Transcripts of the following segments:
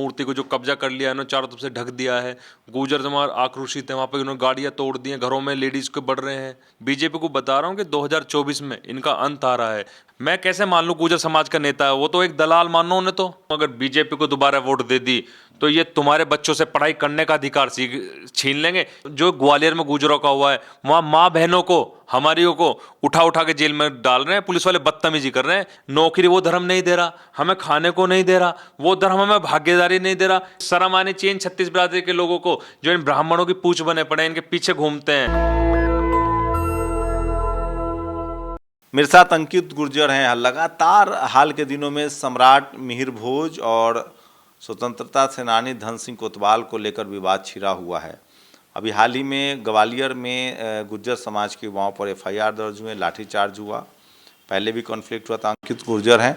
मूर्ति को जो कब्जा कर लिया है इन्होंने, चारों तरफ से ढक दिया है। गुर्जर समाज आक्रोशित है, वहाँ पे उन्होंने गाड़ियाँ तोड़ दी हैं, घरों में लेडीज को बढ़ रहे हैं। बीजेपी को बता रहा हूँ कि 2024 में इनका अंत आ रहा है। मैं कैसे मान लूँ गुर्जर समाज का नेता है, वो तो एक दलाल मानो उन्हें। तो अगर बीजेपी को दोबारा वोट दे दी तो ये तुम्हारे बच्चों से पढ़ाई करने का अधिकार छीन लेंगे। जो ग्वालियर में गुर्जरों का हुआ है, वहाँ माँ बहनों को, हमारियों को उठा उठा के जेल में डाल रहे हैं, पुलिस वाले बदतमीजी कर रहे हैं। नौकरी वो धर्म नहीं दे रहा, हमें खाने को नहीं दे रहा, वो धर्म हमें भागीदारी नहीं दे रहा। शर्म आनी चाहिए इन 36 बिरादरी के लोगों को जो इन ब्राह्मणों की पूछ बने पड़े, इनके पीछे घूमते हैं। मेरे साथ अंकित गुर्जर हैं। लगातार हाल के दिनों में सम्राट मिहिर भोज और स्वतंत्रता सेनानी धन सिंह कोतवाल को लेकर विवाद छिड़ा हुआ है। अभी हाल ही में ग्वालियर में गुर्जर समाज के युवाओं पर एफआईआर दर्ज हुए, लाठीचार्ज हुआ, पहले भी कॉन्फ्लिक्ट हुआ था। अंकित गुर्जर हैं।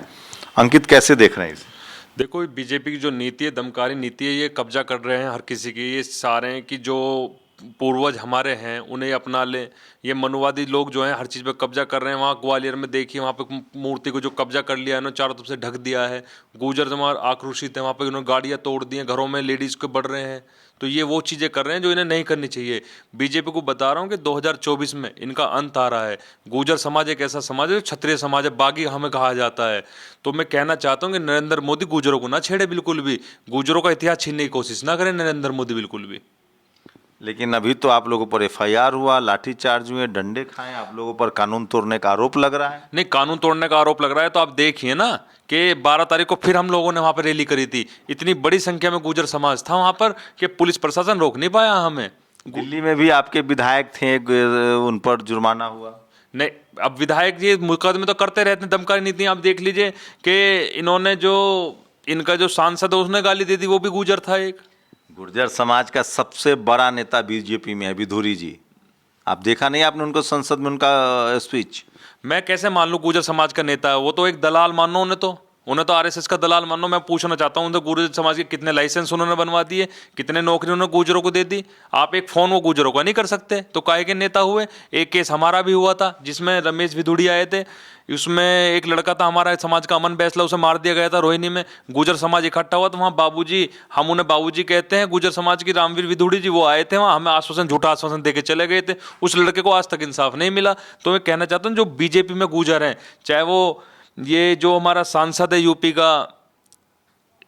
अंकित, कैसे देख रहे हैं इसे? देखो, बीजेपी की जो नीति है, दमकारी नीति है, ये कब्जा कर रहे हैं हर किसी की। ये सारे कि जो पूर्वज हमारे हैं उन्हें अपना लें। ये मनुवादी लोग जो हैं हर चीज़ पे कब्जा कर रहे हैं। वहाँ ग्वालियर में देखिए, वहाँ पे मूर्ति को जो कब्जा कर लिया है उन्होंने, चारों तरफ से ढक दिया है। गुर्जर समाज आक्रोशित है, वहाँ पे उन्होंने गाड़ियाँ तोड़ दी हैं, घरों में लेडीज़ को बढ़ रहे हैं। तो ये वो चीज़ें कर रहे हैं जो इन्हें नहीं करनी चाहिए। बीजेपी को बता रहा हूँ कि 2024 में इनका अंत आ रहा है। गुर्जर समाज एक ऐसा समाज है जो क्षत्रिय समाज है, बागी हमें कहा जाता है। तो मैं कहना चाहता हूँ कि नरेंद्र मोदी गुर्जरों को ना छेड़े, बिल्कुल भी गुर्जरों का इतिहास छीनने की कोशिश ना करें नरेंद्र मोदी, बिल्कुल भी। लेकिन अभी तो आप लोगों पर एफआईआर हुआ, लाठीचार्ज हुए, डंडे खाए, आप लोगों पर कानून तोड़ने का आरोप लग रहा है। नहीं, कानून तोड़ने का आरोप लग रहा है तो आप देखिए ना कि 12 तारीख को फिर हम लोगों ने वहां पर रैली करी थी। इतनी बड़ी संख्या में गुर्जर समाज था वहां पर कि पुलिस प्रशासन रोक नहीं पाया हमें। दिल्ली में भी आपके विधायक थे, उन पर जुर्माना हुआ। नहीं, अब विधायक जी मुकदमे तो करते रहते हैं, दमकारी नीति। आप देख लीजिए कि इन्होंने जो इनका जो सांसद है उसने गाली दे दी, वो भी गुर्जर था एक। गुर्जर समाज का सबसे बड़ा नेता बीजेपी में है, विधुरी जी। आप देखा नहीं आपने उनको संसद में उनका स्पीच? मैं कैसे मान लूँ गुर्जर समाज का नेता है, वो तो एक दलाल मानो उन्हें तो आरएसएस का दलाल मानो। मैं पूछना चाहता हूँ, गुर्जर समाज के कितने लाइसेंस उन्होंने बनवा दिए, कितने नौकरी उन्होंने गुर्जरों को दे दी। आप एक फोन वो गुर्जरों का नहीं कर सकते तो काहे के नेता हुए? एक केस हमारा भी हुआ था जिसमें रमेश विधुड़ी आए थे। उसमें एक लड़का था हमारा समाज का, अमन बैसला, उसे मार दिया गया था रोहिणी में। गुर्जर समाज इकट्ठा हुआ तो वहाँ बाबूजी, हम उन्हें बाबूजी कहते हैं, गुर्जर समाज की रामवीर विधुड़ी जी वो आए थे वहाँ, हमें आश्वासन, झूठा आश्वासन देके चले गए थे। उस लड़के को आज तक इंसाफ नहीं मिला। तो मैं कहना चाहता हूँ जो बीजेपी में गुर्जर हैं, चाहे वो ये जो हमारा सांसद है यूपी का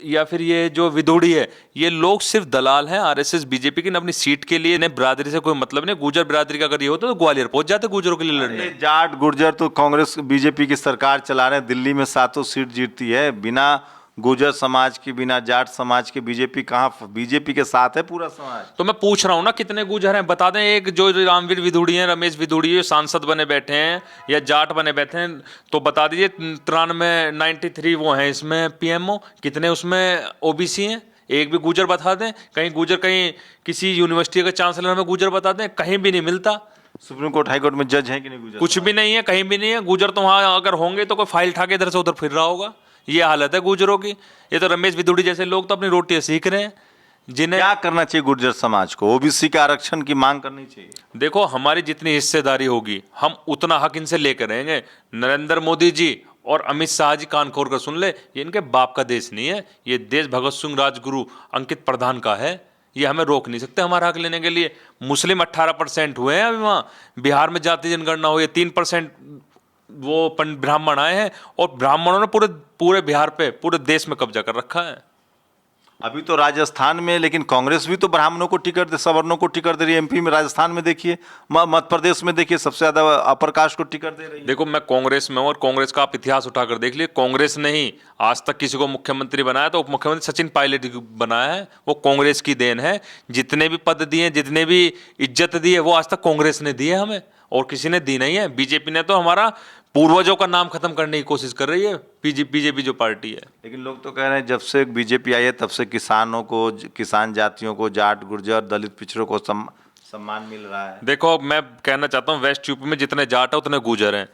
या फिर ये जो विधुड़ी है, ये लोग सिर्फ दलाल हैं आरएसएस बीजेपी की। अपनी सीट के लिए, इन्हें बिरादरी से कोई मतलब नहीं। गुर्जर बिरादरी का अगर ये होता तो ग्वालियर पहुंच जाते गुर्जरों के लिए लड़ने। जाट गुर्जर तो कांग्रेस बीजेपी की सरकार चला रहे हैं, दिल्ली में 7 सीट जीतती है। बिना गुर्जर समाज की, बिना जाट समाज के बीजेपी कहाँ? बीजेपी के साथ है पूरा समाज। तो मैं पूछ रहा हूँ ना कितने गुर्जर हैं, बता दें। एक जो रामवीर विधुड़ी हैं, रमेश विधुड़ी सांसद बने बैठे हैं या जाट बने बैठे हैं, तो बता दीजिए। 93 वो हैं इसमें पीएमओ, कितने उसमें ओबीसी हैं? एक भी गुर्जर बता दें। कहीं गुर्जर, कहीं किसी यूनिवर्सिटी का चांसलर हमें गुर्जर बता दें, कहीं भी नहीं मिलता। सुप्रीम कोर्ट, हाई कोर्ट में जज है कि नहीं गुर्जर? कुछ भी नहीं है, कहीं भी नहीं है गुर्जर। तो वहां अगर होंगे तो कोई फाइल उठा के इधर से उधर फिर रहा होगा। ये हालत है गुर्जरों की। ये तो रमेश विधुड़ी जैसे लोग तो अपनी रोटियां सीख रहे हैं, जिन्हें क्या करना चाहिए गुर्जर समाज को? ओबीसी के आरक्षण की मांग करनी चाहिए। देखो, हमारी जितनी हिस्सेदारी होगी हम उतना हक इनसे लेकर रहेंगे। नरेंद्र मोदी जी और अमित शाह जी कान खोल कर सुन ले, ये इनके बाप का देश नहीं है, ये देश भगत सिंह राजगुरु अंकित प्रधान का है। ये हमें रोक नहीं सकते हमारा हक लेने के लिए। मुस्लिम 18% हुए हैं अभी वहाँ। बिहार में जाति जनगणना हुई है, 3% वो ब्राह्मण आए हैं, और ब्राह्मणों ने पूरे बिहार पे, पूरे देश में कब्जा कर रखा है। अभी तो राजस्थान में, लेकिन कांग्रेस भी तो ब्राह्मणों को टिकट दे, सवर्णों को टिकट दे रही है। एमपी में, राजस्थान में देखिए, मध्य प्रदेश में देखिए, सबसे ज्यादा अपर कास्ट को टिकट दे रही है। देखो, मैं कांग्रेस में हूं और कांग्रेस का आप इतिहास उठाकर देख लीजिए। कांग्रेस ने ही आज तक किसी को मुख्यमंत्री बनाया तो उप मुख्यमंत्री सचिन पायलट बनाया है, वो कांग्रेस की देन है। जितने भी पद दिए, जितने भी इज्जत दी है, वो आज तक कांग्रेस ने दी है हमें, और किसी ने दी नहीं है। बीजेपी ने तो हमारा पूर्वजों का नाम खत्म करने की कोशिश कर रही है, बीजेपी जो पार्टी है। लेकिन लोग तो कह रहे हैं जब से बीजेपी आई है तब से किसानों को, किसान जातियों को, जाट गुर्जर दलित पिछड़ों को सम्मान मिल रहा है। देखो, मैं कहना चाहता हूँ वेस्ट यूपी में जितने जाट है उतने गुर्जर हैं,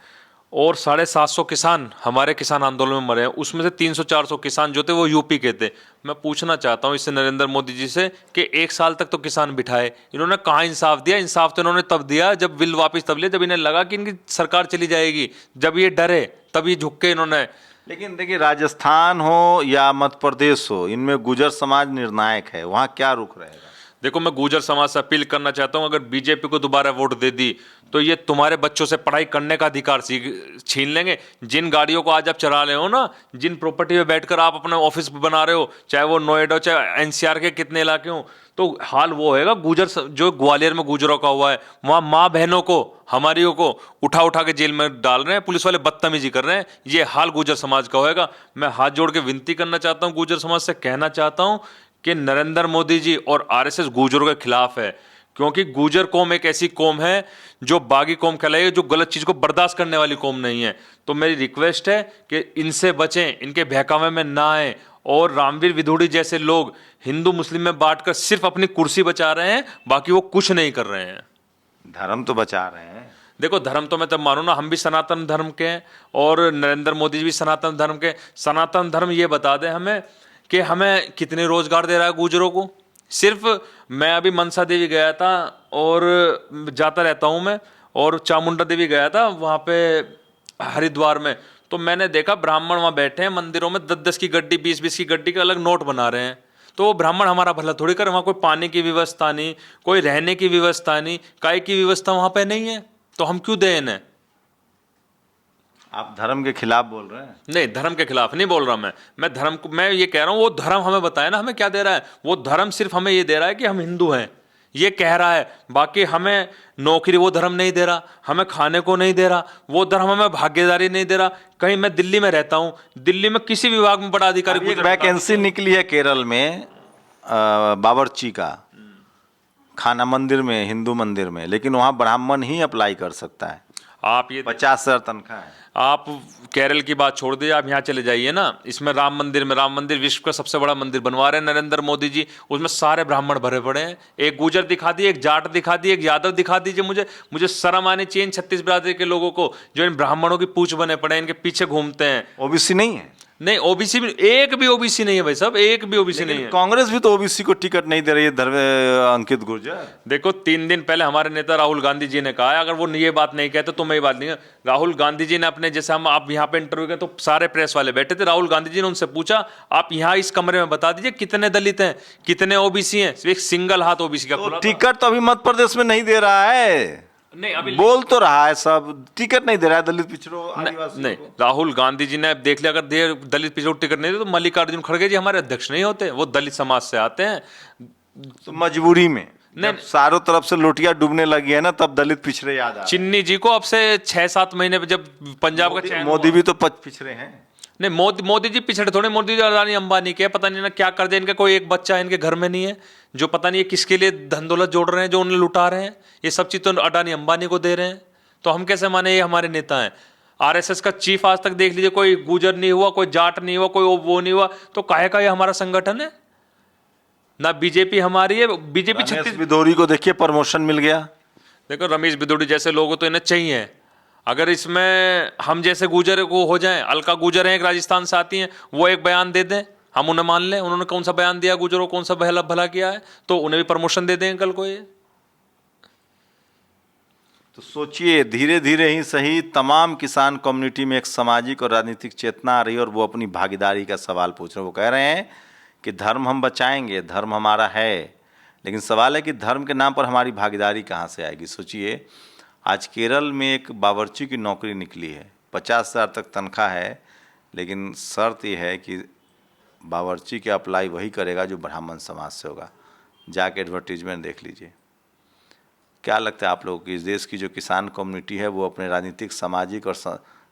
और 750 किसान हमारे किसान आंदोलन में मरे हैं। उसमें से 300-400 किसान जो थे वो यूपी के थे। मैं पूछना चाहता हूँ इससे नरेंद्र मोदी जी से कि 1 साल तक तो किसान बिठाए, इन्होंने कहाँ इंसाफ दिया? इंसाफ तो इन्होंने तब दिया जब बिल वापस तब लिया, जब इन्हें लगा कि इनकी सरकार चली जाएगी, जब ये डरे तब ये झुक के इन्होंने लेकिन देखिए, राजस्थान हो या मध्य प्रदेश हो, इनमें गुजर समाज निर्णायक है, वहाँ क्या रुख रहेगा? देखो, मैं गुर्जर समाज से अपील करना चाहता हूं, अगर बीजेपी को दोबारा वोट दे दी तो ये तुम्हारे बच्चों से पढ़ाई करने का अधिकार छीन लेंगे। जिन गाड़ियों को आज आप चला रहे हो ना, जिन प्रॉपर्टी पे बैठकर आप अपना ऑफिस बना रहे हो, चाहे वो नोएडा हो चाहे एनसीआर के कितने इलाके हो, तो हाल वो होएगा गुजर जो ग्वालियर में गुजरों का हुआ है। वहां माँ बहनों को, हमारियों को उठा उठा के जेल में डाल रहे हैं, पुलिस वाले बदतमीजी कर रहे हैं। ये हाल गुजर समाज का होएगा। मैं हाथ जोड़ के विनती करना चाहता हूं, गुजर समाज से कहना चाहता हूं कि नरेंद्र मोदी जी और आरएसएस गुजरों के खिलाफ है, क्योंकि गुजर कौम एक ऐसी कौम है जो बागी कौम कहलाई है, जो गलत चीज को बर्दाश्त करने वाली कौम नहीं है। तो मेरी रिक्वेस्ट है कि इनसे बचें, इनके बहकावे में ना आए। और रामवीर विधुड़ी जैसे लोग हिंदू मुस्लिम में बांटकर सिर्फ अपनी कुर्सी बचा रहे हैं, बाकी वो कुछ नहीं कर रहे हैं। धर्म तो बचा रहे हैं। देखो, धर्म तो मैं तब मानू ना, हम भी सनातन धर्म के हैं और नरेंद्र मोदी जी भी सनातन धर्म के। सनातन धर्म ये बता दे हमें कि हमें कितने रोजगार दे रहा है गुजरों को। सिर्फ मैं अभी मनसा देवी गया था और जाता रहता हूं मैं, और चामुंडा देवी गया था वहां पे हरिद्वार में, तो मैंने देखा ब्राह्मण वहां बैठे हैं मंदिरों में, 10-10 की गड्डी, 20-20 की गड्डी के अलग नोट बना रहे हैं। तो वो ब्राह्मण हमारा भला थोड़ी कर, वहां कोई पानी की व्यवस्था नहीं, कोई रहने की व्यवस्था नहीं, काय की व्यवस्था वहां पे नहीं है, तो हम क्यों दें इन्हें? आप धर्म के खिलाफ बोल रहे हैं? नहीं, धर्म के खिलाफ नहीं बोल रहा मैं धर्म को, मैं ये कह रहा हूं वो धर्म हमें बताए ना हमें क्या दे रहा है। वो धर्म सिर्फ हमें ये दे रहा है कि हम हिंदू हैं, ये कह रहा है। बाकी हमें नौकरी वो धर्म नहीं दे रहा, हमें खाने को नहीं दे रहा, वो धर्म हमें भागीदारी नहीं दे रहा। कहीं मैं दिल्ली में रहता हूं, दिल्ली में किसी विभाग में बड़ा अधिकारी, एक वैकेंसी निकली है केरल में बावर्ची का, खाना मंदिर में, हिंदू मंदिर में, लेकिन वहाँ ब्राह्मण ही अप्लाई कर सकता है। आप ये 50,000 तनख्वाह है। आप केरल की बात छोड़ दीजिए, आप यहाँ चले जाइए ना, इसमें राम मंदिर विश्व का सबसे बड़ा मंदिर बनवा रहे हैं नरेंद्र मोदी जी, उसमें सारे ब्राह्मण भरे पड़े हैं। एक गुजर दिखा दिए, एक जाट दिखा दिए, एक यादव दिखा दीजिए मुझे शर्म आनी चाहिए इन 36 बिरादरी के लोगों को जो इन ब्राह्मणों की पूछ बने पड़े हैं, इनके पीछे घूमते हैं। ओबीसी नहीं है? नहीं, ओबीसी भी एक भी ओबीसी नहीं है भाई साहब, एक भी ओबीसी नहीं है। कांग्रेस भी तो ओबीसी को टिकट नहीं दे रही है, अंकित गुर्जर। देखो, 3 दिन पहले हमारे नेता राहुल गांधी जी ने कहा है, अगर वो ये बात नहीं कहते तो मैं ये बात नहीं। राहुल गांधी जी ने अपने, जैसे हम आप यहाँ पे इंटरव्यू के तो सारे प्रेस वाले बैठे थे, राहुल गांधी जी ने उनसे पूछा आप यहाँ इस कमरे में बता दीजिए कितने दलित हैं, कितने ओबीसी हैं। एक सिंगल हाथ ओबीसी का खुला था। टिकट तो अभी मध्य प्रदेश में नहीं दे रहा है। नहीं, अभी बोल तो रहा है सब, टिकट नहीं दे रहा है दलित पिछड़ों आदिवासियों नहीं, को। राहुल गांधी जी ने देख लिया, अगर दलित पिछड़ों टिकट नहीं दे तो मल्लिकार्जुन खड़गे जी हमारे अध्यक्ष नहीं होते, वो दलित समाज से आते हैं। तो मजबूरी में नहीं, चारों तरफ से लोटियां डूबने लगी है ना, तब दलित पिछड़े याद आ। चिन्नी जी को अब से 6-7 महीने पे जब पंजाब का चयन मोदी भी तो पिछड़े हैं। नहीं, मोदी जी पिछड़े थोड़े, मोदी जी अडानी अंबानी के, पता नहीं ना क्या कर दिया। इनका कोई एक बच्चा है इनके घर में नहीं है, जो पता नहीं है किसके लिए धन दौलत जोड़ रहे हैं, जो उन्हें लुटा रहे हैं। ये सब चीज तो अडानी अंबानी को दे रहे हैं, तो हम कैसे माने ये हमारे नेता हैं? आरएसएस का चीफ आज तक देख लीजिए, कोई गुजर नहीं हुआ, कोई जाट नहीं हुआ, कोई वो नहीं हुआ, तो काहे का ये हमारा संगठन है ना? बीजेपी हमारी है, बीजेपी 36 बिदोरी को देखिए प्रमोशन मिल गया। देखो, रमेश बिदोड़ी जैसे लोगों तो इन्हें चाहिए। अगर इसमें हम जैसे गुजर को हो जाएं, अलका गुजर हैं एक राजस्थान से आती हैं, वो एक बयान दे दें, हम उन्हें मान लें, उन्होंने कौन सा बयान दिया गुजरों, कौन सा भला किया है, तो उन्हें भी प्रमोशन दे दें कल को। ये तो सोचिए, धीरे धीरे ही सही तमाम किसान कम्युनिटी में एक सामाजिक और राजनीतिक चेतना आ रही है और वो अपनी भागीदारी का सवाल पूछ रहे हैं। वो कह रहे हैं कि धर्म हम बचाएंगे, धर्म हमारा है, लेकिन सवाल है कि धर्म के नाम पर हमारी भागीदारी कहाँ से आएगी। सोचिए, आज केरल में एक बावर्ची की नौकरी निकली है, 50,000 तक तनख्वाह है, लेकिन शर्त यह है कि बावर्ची के अप्लाई वही करेगा जो ब्राह्मण समाज से होगा। जाके एडवर्टीजमेंट देख लीजिए। क्या लगता है आप लोगों की, इस देश की जो किसान कम्युनिटी है वो अपने राजनीतिक, सामाजिक और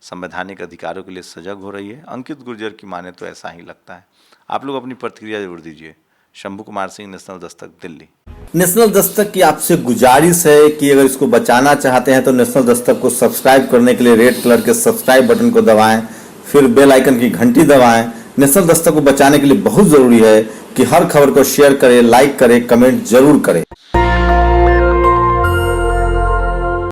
संवैधानिक अधिकारों के लिए सजग हो रही है? अंकित गुर्जर की माने तो ऐसा ही लगता है। आप लोग अपनी प्रतिक्रिया जरूर दीजिए। शंभू कुमार सिंह, नेशनल दस्तक, दिल्ली। नेशनल दस्तक की आपसे गुजारिश है कि अगर इसको बचाना चाहते हैं तो नेशनल दस्तक को सब्सक्राइब करने के लिए रेड कलर के सब्सक्राइब बटन को दबाएं, फिर बेल आइकन की घंटी दबाएं। नेशनल दस्तक को बचाने के लिए बहुत जरूरी है कि हर खबर को शेयर करें, लाइक करें, कमेंट जरूर करें।